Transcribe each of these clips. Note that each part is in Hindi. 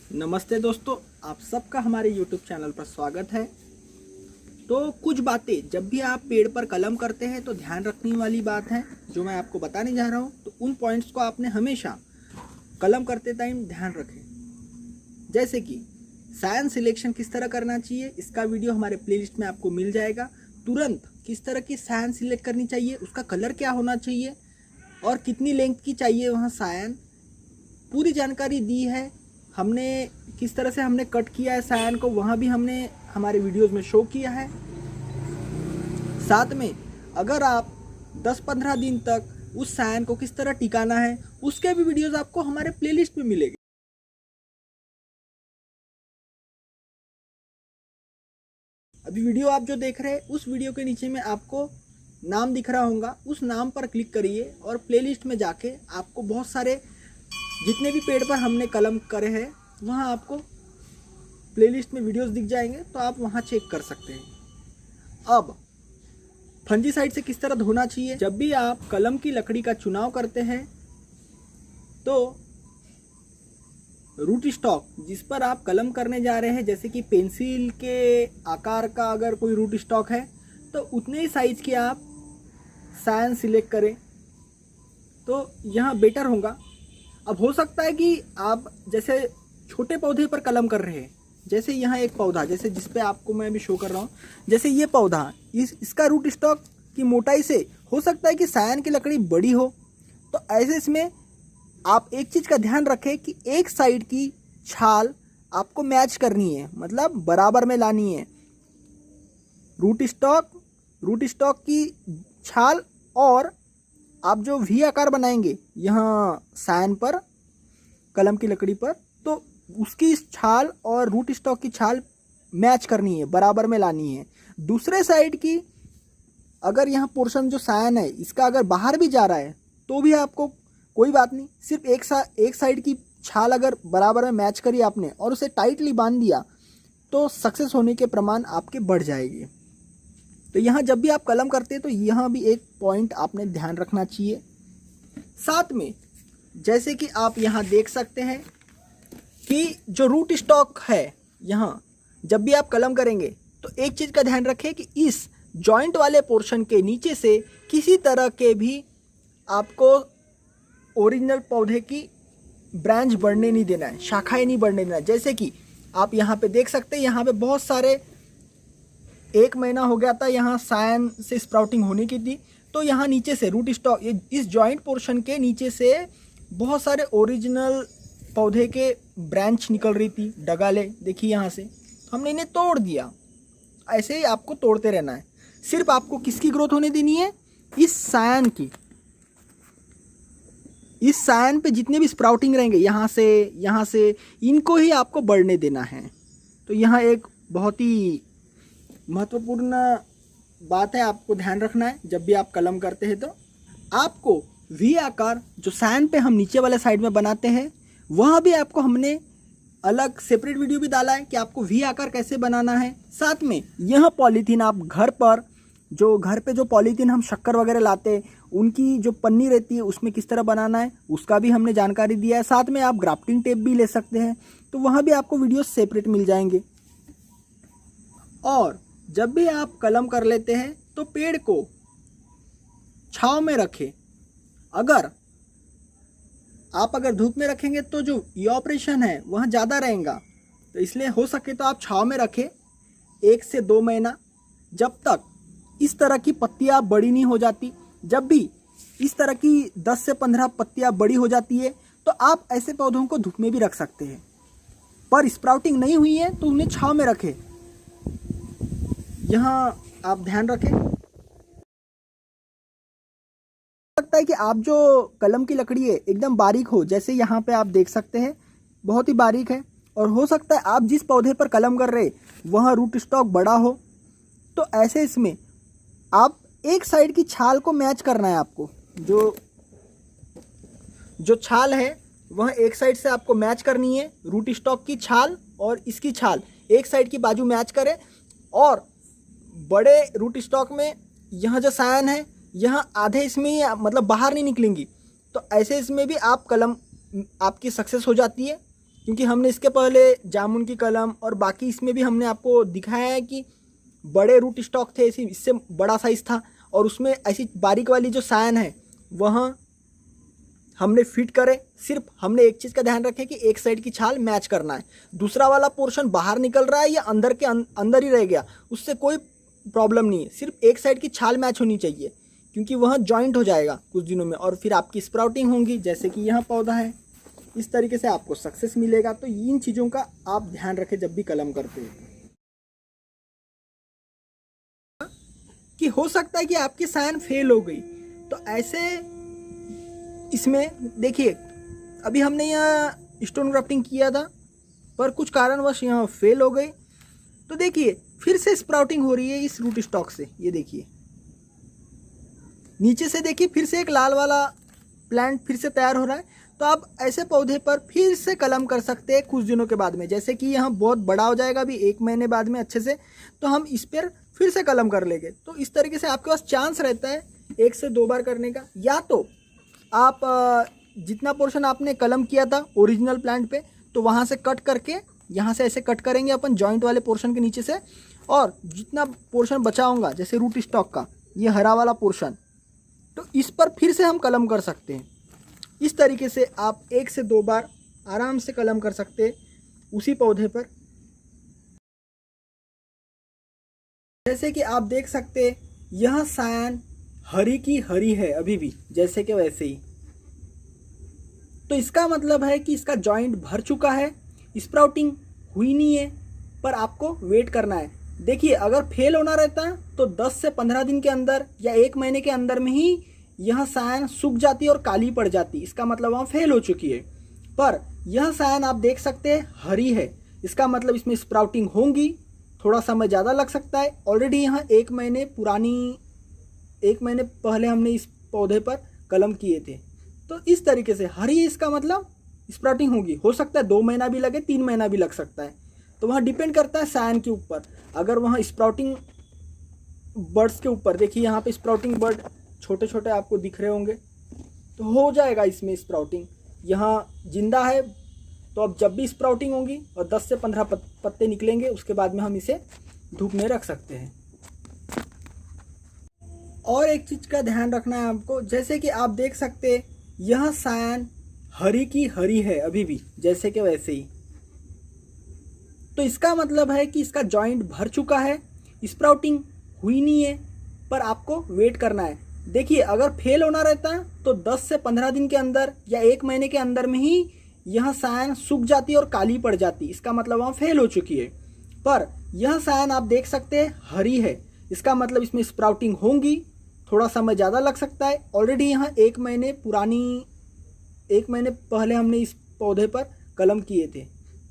नमस्ते दोस्तों, आप सबका हमारे YouTube चैनल पर स्वागत है। तो कुछ बातें जब भी आप पेड़ पर कलम करते हैं तो ध्यान रखने वाली बात है जो मैं आपको बताने जा रहा हूँ। तो उन पॉइंट्स को आपने हमेशा कलम करते टाइम ध्यान रखें। जैसे कि सायन सिलेक्शन किस तरह करना चाहिए, इसका वीडियो हमारे प्लेलिस्ट में आपको मिल जाएगा। तुरंत किस तरह की सायन सिलेक्ट करनी चाहिए, उसका कलर क्या होना चाहिए और कितनी लेंथ की चाहिए वहाँ सायन, पूरी जानकारी दी है हमने। किस तरह से हमने कट किया है सायन को, वहाँ भी हमने हमारे वीडियोस में शो किया है। साथ में अगर आप 10-15 दिन तक उस सायन को किस तरह टिकाना है, उसके भी वीडियोस आपको हमारे प्लेलिस्ट में मिलेंगे। अभी वीडियो आप जो देख रहे हैं, उस वीडियो के नीचे में आपको नाम दिख रहा होगा, उस नाम पर क्लिक करिए और प्लेलिस्ट में जाके आपको बहुत सारे जितने भी पेड़ पर हमने कलम करे हैं वहाँ आपको प्लेलिस्ट में वीडियोस दिख जाएंगे, तो आप वहाँ चेक कर सकते हैं। अब फंजीसाइड से किस तरह धोना चाहिए। जब भी आप कलम की लकड़ी का चुनाव करते हैं तो रूट स्टॉक जिस पर आप कलम करने जा रहे हैं, जैसे कि पेंसिल के आकार का अगर कोई रूट स्टॉक है तो उतने ही साइज के आप सायन सिलेक्ट करें तो यहाँ बेटर होगा। अब हो सकता है कि आप जैसे छोटे पौधे पर कलम कर रहे हैं, जैसे यहाँ एक पौधा, जैसे जिस पे आपको मैं अभी शो कर रहा हूँ, जैसे ये पौधा, इसका रूट स्टॉक की मोटाई से हो सकता है कि सायन की लकड़ी बड़ी हो। तो ऐसे इसमें आप एक चीज़ का ध्यान रखें कि एक साइड की छाल आपको मैच करनी है, मतलब बराबर में लानी है। रूट स्टॉक की छाल और आप जो वी आकार बनाएंगे यहाँ सायन पर, कलम की लकड़ी पर, तो उसकी छाल और रूट स्टॉक की छाल मैच करनी है, बराबर में लानी है। दूसरे साइड की अगर यहाँ पोर्शन जो सायन है इसका अगर बाहर भी जा रहा है तो भी आपको कोई बात नहीं, सिर्फ एक साइड की छाल अगर बराबर में मैच करी आपने और उसे टाइटली बांध दिया तो सक्सेस होने के प्रमाण आपके बढ़ जाएंगे। तो यहाँ जब भी आप कलम करते हैं तो यहाँ भी एक पॉइंट आपने ध्यान रखना चाहिए। साथ में जैसे कि आप यहाँ देख सकते हैं कि जो रूट स्टॉक है, यहाँ जब भी आप कलम करेंगे तो एक चीज़ का ध्यान रखें कि इस जॉइंट वाले पोर्शन के नीचे से किसी तरह के भी आपको ओरिजिनल पौधे की ब्रांच बढ़ने नहीं देना है, शाखाएं नहीं बढ़ने देना है। जैसे कि आप यहाँ पे देख सकते हैं, यहाँ पे बहुत सारे 1 महीना हो गया था यहाँ सायन से स्प्राउटिंग होने की थी, तो यहाँ नीचे से रूट स्टॉक, इस जॉइंट पोर्शन के नीचे से बहुत सारे ओरिजिनल पौधे के ब्रांच निकल रही थी, डगाले देखिए यहाँ से, तो हमने इन्हें तोड़ दिया। ऐसे ही आपको तोड़ते रहना है। सिर्फ आपको किसकी ग्रोथ होने देनी है, इस सायन पे जितने भी स्प्राउटिंग रहेंगे यहाँ से इनको ही आपको बढ़ने देना है। तो यहाँ एक बहुत ही महत्वपूर्ण बात है, आपको ध्यान रखना है। जब भी आप कलम करते हैं तो आपको वी आकार जो सायन पे हम नीचे वाले साइड में बनाते हैं, वहाँ भी आपको हमने अलग सेपरेट वीडियो भी डाला है कि आपको वी आकार कैसे बनाना है। साथ में यह पॉलीथीन आप घर पे जो पॉलीथीन हम शक्कर वगैरह लाते हैं, उनकी जो पन्नी रहती है उसमें किस तरह बनाना है उसका भी हमने जानकारी दिया है। साथ में आप ग्राफ्टिंग टेप भी ले सकते हैं, तो वहाँ भी आपको वीडियो सेपरेट मिल जाएंगे। और जब भी आप कलम कर लेते हैं तो पेड़ को छांव में रखें। अगर धूप में रखेंगे तो जो इवैपोरेशन है वह ज़्यादा रहेगा, तो इसलिए हो सके तो आप छांव में रखें 1 से 2 महीना, जब तक इस तरह की पत्तियां बड़ी नहीं हो जाती। जब भी इस तरह की 10 से 15 पत्तियां बड़ी हो जाती है तो आप ऐसे पौधों को धूप में भी रख सकते हैं, पर स्प्राउटिंग नहीं हुई है तो उन्हें छांव में रखें। यहाँ आप ध्यान रखें। लगता है कि आप जो कलम की लकड़ी है एकदम बारीक हो, जैसे यहाँ पे आप देख सकते हैं बहुत ही बारीक है, और हो सकता है आप जिस पौधे पर कलम कर रहे वहाँ रूट स्टॉक बड़ा हो, तो ऐसे इसमें आप एक साइड की छाल को मैच करना है। आपको जो छाल है वह एक साइड से आपको मैच करनी है, रूट स्टॉक की छाल और इसकी छाल एक साइड की बाजू मैच करें। और बड़े रूट स्टॉक में यहाँ जो सायन है यहाँ आधे इसमें ही मतलब बाहर नहीं निकलेंगी, तो ऐसे इसमें भी आप कलम आपकी सक्सेस हो जाती है। क्योंकि हमने इसके पहले जामुन की कलम और बाकी इसमें भी हमने आपको दिखाया है कि बड़े रूट स्टॉक थे, इससे बड़ा साइज़ था और उसमें ऐसी बारीक वाली जो सायन है वहाँ हमने फिट करे। सिर्फ हमने एक चीज़ का ध्यान रखें कि एक साइड की छाल मैच करना है, दूसरा वाला पोर्शन बाहर निकल रहा है या अंदर के अंदर ही रह गया उससे कोई प्रॉब्लम नहीं है, सिर्फ एक साइड की छाल मैच होनी चाहिए क्योंकि वह जॉइंट हो जाएगा कुछ दिनों में और फिर आपकी स्प्राउटिंग होंगी। जैसे कि यह पौधा है, इस तरीके से आपको सक्सेस मिलेगा। तो इन चीज़ों का आप ध्यान रखें जब भी कलम करते हैं कि हो सकता है कि आपकी सायन फेल हो गई। तो ऐसे इसमें देखिए अभी हमने यहाँ स्टोन ग्राफ्टिंग किया था पर कुछ कारणवश यहाँ फेल हो गई। तो देखिए फिर से स्प्राउटिंग हो रही है इस रूट स्टॉक से। ये देखिए नीचे से देखिए फिर से एक लाल वाला प्लांट फिर से तैयार हो रहा है। तो आप ऐसे पौधे पर फिर से कलम कर सकते हैं कुछ दिनों के बाद में। जैसे कि यहाँ बहुत बड़ा हो जाएगा अभी 1 महीने बाद में अच्छे से, तो हम इस पर फिर से कलम कर लेंगे। तो इस तरीके से आपके पास चांस रहता है 1 से 2 बार करने का। या तो आप जितना पोर्शन आपने कलम किया था ओरिजिनल प्लांट पे तो वहाँ से कट करके यहाँ से ऐसे कट करेंगे अपन जॉइंट वाले पोर्शन के नीचे से, और जितना पोर्शन बचा होगा जैसे रूट स्टॉक का ये हरा वाला पोर्शन, तो इस पर फिर से हम कलम कर सकते हैं। इस तरीके से आप 1 से 2 बार आराम से कलम कर सकते हैं उसी पौधे पर। जैसे कि आप देख सकते हैं यह सायन हरी की हरी है अभी भी जैसे कि वैसे ही। तो इसका मतलब है कि इसका जॉइंट भर चुका है, स्प्राउटिंग हुई नहीं है, पर आपको वेट करना है। देखिए अगर फेल होना रहता तो 10 से 15 दिन के अंदर या 1 महीने के अंदर में ही यह सायन सूख जाती और काली पड़ जाती, इसका मतलब वहाँ फेल हो चुकी है। पर यह सायन आप देख सकते हैं हरी है, इसका मतलब इसमें स्प्राउटिंग होंगी, थोड़ा समय ज़्यादा लग सकता है। ऑलरेडी यहाँ 1 महीने पहले हमने इस पौधे पर कलम किए थे। तो इस तरीके से हरी इसका मतलब स्प्राउटिंग होगी। हो सकता है 2 महीना भी लगे, 3 महीना भी लग सकता है, तो वहाँ डिपेंड करता है सायन के ऊपर। अगर वहाँ स्प्राउटिंग बर्ड्स के ऊपर, देखिए यहाँ पे स्प्राउटिंग बर्ड छोटे छोटे आपको दिख रहे होंगे, तो हो जाएगा इसमें स्प्राउटिंग। यहाँ जिंदा है तो अब जब भी स्प्राउटिंग होगी और 10 से 15 पत्ते निकलेंगे उसके बाद में हम इसे धूप में रख सकते हैं। और एक चीज़ का ध्यान रखना है आपको, जैसे कि आप देख सकते हैं यह सायन हरी की हरी है अभी भी जैसे कि वैसे ही। तो इसका मतलब है कि इसका जॉइंट भर चुका है, स्प्राउटिंग हुई नहीं है, पर आपको वेट करना है। देखिए अगर फेल होना रहता तो 10 से 15 दिन के अंदर या 1 महीने के अंदर में ही यह सायन सूख जाती और काली पड़ जाती, इसका मतलब वहाँ फेल हो चुकी है। पर यह सायन आप देख सकते हैं हरी है, इसका मतलब इसमें स्प्राउटिंग होंगी, थोड़ा समय ज़्यादा लग सकता है। ऑलरेडी यहाँ 1 महीने पहले हमने इस पौधे पर कलम किए थे।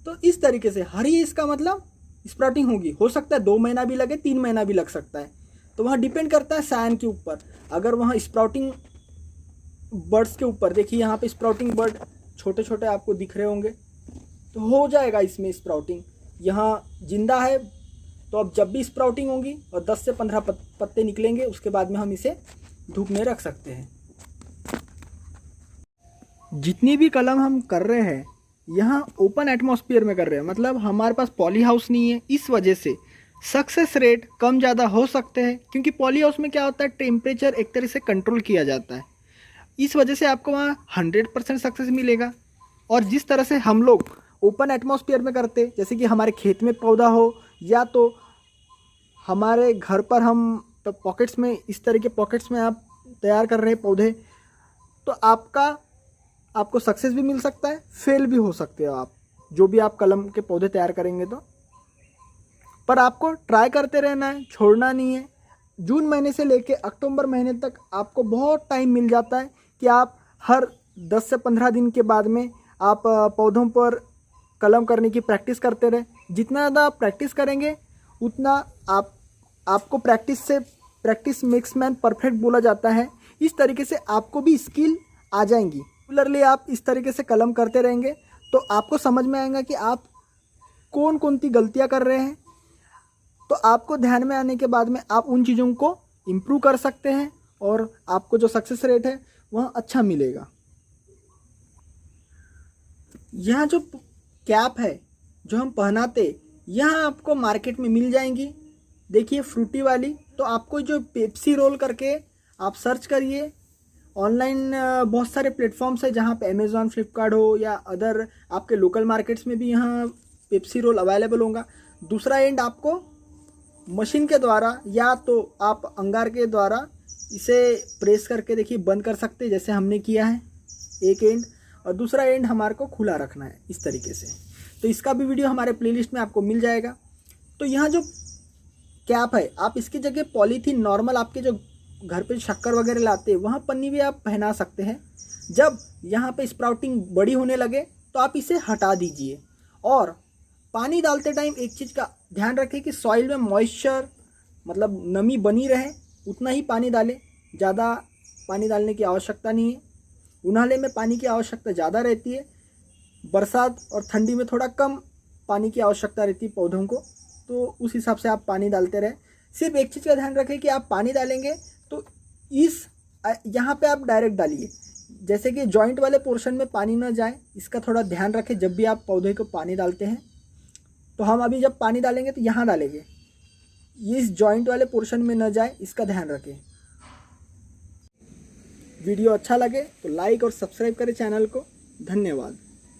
तो इस तरीके से हरी इसका मतलब स्प्राउटिंग होगी। हो सकता है 2 महीना भी लगे, 3 महीना भी लग सकता है, तो वहाँ डिपेंड करता है सायन के ऊपर। अगर वहाँ स्प्राउटिंग बर्ड्स के ऊपर, देखिए यहाँ पे स्प्राउटिंग बर्ड छोटे छोटे आपको दिख रहे होंगे, तो हो जाएगा इसमें स्प्राउटिंग। यहाँ जिंदा है तो अब जब भी स्प्राउटिंग होगी और 10 से 15 पत्ते निकलेंगे उसके बाद में हम इसे धूप में रख सकते हैं। जितनी भी कलम हम कर रहे हैं यहाँ ओपन एटमॉस्फेयर में कर रहे हैं, मतलब हमारे पास पॉली हाउस नहीं है, इस वजह से सक्सेस रेट कम ज़्यादा हो सकते हैं। क्योंकि पॉली हाउस में क्या होता है, टेम्परेचर एक तरह से कंट्रोल किया जाता है, इस वजह से आपको वहाँ 100% सक्सेस मिलेगा। और जिस तरह से हम लोग ओपन एटमॉस्फेयर में करते, जैसे कि हमारे खेत में पौधा हो या तो हमारे घर पर हम पॉकेट्स में, इस तरह के पॉकेट्स में आप तैयार कर रहे हैं पौधे, तो आपको सक्सेस भी मिल सकता है, फेल भी हो सकते हो आप, जो भी आप कलम के पौधे तैयार करेंगे तो। पर आपको ट्राई करते रहना है, छोड़ना नहीं है। जून महीने से लेके अक्टूबर महीने तक आपको बहुत टाइम मिल जाता है कि आप हर 10 से 15 दिन के बाद में आप पौधों पर कलम करने की प्रैक्टिस करते रहे। जितना ज़्यादा प्रैक्टिस करेंगे उतना आपको प्रैक्टिस मेक्स मैन परफेक्ट बोला जाता है। इस तरीके से आपको भी स्किल आ जाएंगी। रेगुलरली आप इस तरीके से कलम करते रहेंगे तो आपको समझ में आएगा कि आप कौन सी गलतियां कर रहे हैं। तो आपको ध्यान में आने के बाद में आप उन चीज़ों को इम्प्रूव कर सकते हैं और आपको जो सक्सेस रेट है वह अच्छा मिलेगा। यहाँ जो कैप है जो हम पहनाते, यह आपको मार्केट में मिल जाएंगी। देखिए फ्रूटी वाली, तो आपको जो पेप्सी रोल करके आप सर्च करिए। ऑनलाइन बहुत सारे प्लेटफॉर्म्स है जहाँ पे अमेज़ॉन, फ्लिपकार्ट हो या अदर आपके लोकल मार्केट्स में भी यहाँ पेप्सी रोल अवेलेबल होगा। दूसरा एंड आपको मशीन के द्वारा या तो आप अंगार के द्वारा इसे प्रेस करके देखिए बंद कर सकते हैं, जैसे हमने किया है एक एंड, और दूसरा एंड हमारे को खुला रखना है इस तरीके से। तो इसका भी वीडियो हमारे प्लेलिस्ट में आपको मिल जाएगा। तो यहाँ जो कैप है, आप इसकी जगह पॉलीथीन नॉर्मल आपके जो घर पे शक्कर वगैरह लाते हैं वहाँ पन्नी भी आप पहना सकते हैं। जब यहाँ पे स्प्राउटिंग बड़ी होने लगे तो आप इसे हटा दीजिए। और पानी डालते टाइम एक चीज़ का ध्यान रखें कि सॉइल में मॉइस्चर मतलब नमी बनी रहे, उतना ही पानी डालें। ज़्यादा पानी डालने की आवश्यकता नहीं है। उन्हाले में पानी की आवश्यकता ज़्यादा रहती है, बरसात और ठंडी में थोड़ा कम पानी की आवश्यकता रहती है पौधों को, तो उस हिसाब से आप पानी डालते रहें। सिर्फ एक चीज़ का ध्यान रखें कि आप पानी डालेंगे तो इस यहाँ पे आप डायरेक्ट डालिए, जैसे कि जॉइंट वाले पोर्शन में पानी ना जाए, इसका थोड़ा ध्यान रखें जब भी आप पौधे को पानी डालते हैं। तो हम अभी जब पानी डालेंगे तो यहाँ डालेंगे, इस जॉइंट वाले पोर्शन में न जाए, इसका ध्यान रखें। वीडियो अच्छा लगे तो लाइक और सब्सक्राइब करें चैनल को। धन्यवाद।